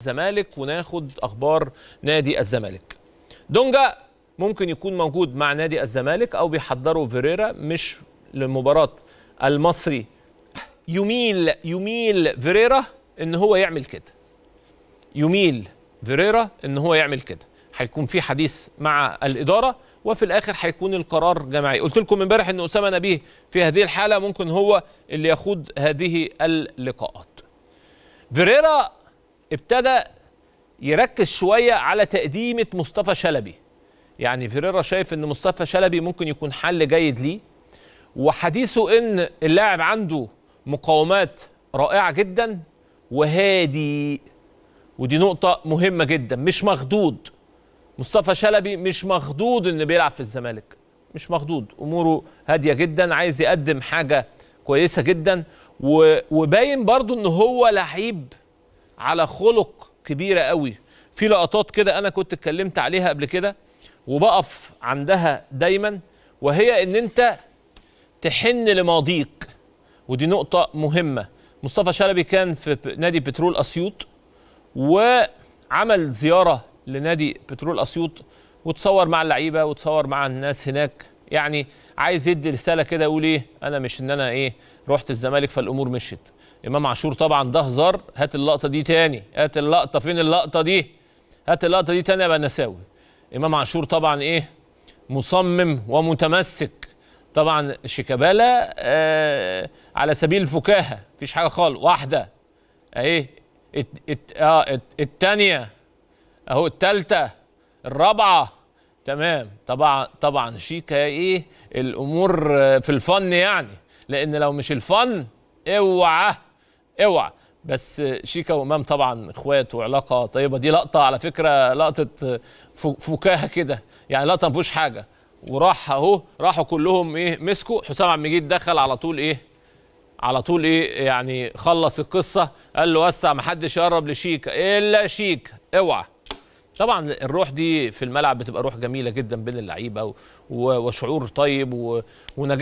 الزمالك وناخد اخبار نادي الزمالك. دونجا ممكن يكون موجود مع نادي الزمالك او فيريرا مش لمباراة المصري. يميل فيريرا ان هو يعمل كده. هيكون في حديث مع الإدارة وفي الآخر هيكون القرار جماعي. قلت لكم امبارح ان أسامة نبيه في هذه الحالة ممكن هو اللي يخوض هذه اللقاءات. فيريرا ابتدى يركز شوية على تقديمة مصطفى شلبي. يعني فيريرا شايف ان مصطفى شلبي ممكن يكون حل جيد ليه، وحديثه ان اللاعب عنده مقاومات رائعة جدا وهادي، ودي نقطة مهمة جدا. مش مخضوض مصطفى شلبي، مش مخضوض ان بيلعب في الزمالك، مش مخضوض، اموره هادية جدا، عايز يقدم حاجة كويسة جدا. وباين برضو ان هو لعيب على خلق كبيرة قوي. في لقطات كده انا كنت اتكلمت عليها قبل كده وبقف عندها دايما، وهي ان انت تحن لماضيك، ودي نقطة مهمة. مصطفى شلبي كان في نادي بترول أسيوط وعمل زيارة لنادي بترول أسيوط وتصور مع اللعيبة وتصور مع الناس هناك. يعني عايز يدي رسالة كده، يقول ايه، انا مش ان انا رحت الزمالك فالامور مشيت. امام عاشور طبعا ده هزار. هات اللقطة دي تاني، هات اللقطة، فين اللقطة دي؟ هات اللقطة دي تاني يا بنساوي. امام عاشور طبعا مصمم ومتمسك. طبعا شيكابالا على سبيل الفكاهة، مفيش حاجة خالص، واحدة اهي، التانية اهو، التالتة، الرابعة، تمام. طبعا شيكا الامور في الفن، يعني لان لو مش الفن اوعى. بس شيكا وامام طبعا اخوات وعلاقة طيبة. دي لقطة على فكرة، لقطة فكاهة كده، يعني لقطة مفيهوش حاجة. وراح راحوا كلهم مسكوا حسام عبد المجيد، دخل على طول يعني خلص القصه، قال له وسع، ما حدش يقرب لشيكا الا شيكا، اوعى. طبعا الروح دي في الملعب بتبقى روح جميله جدا بين اللعيبه وشعور طيب ونجاح.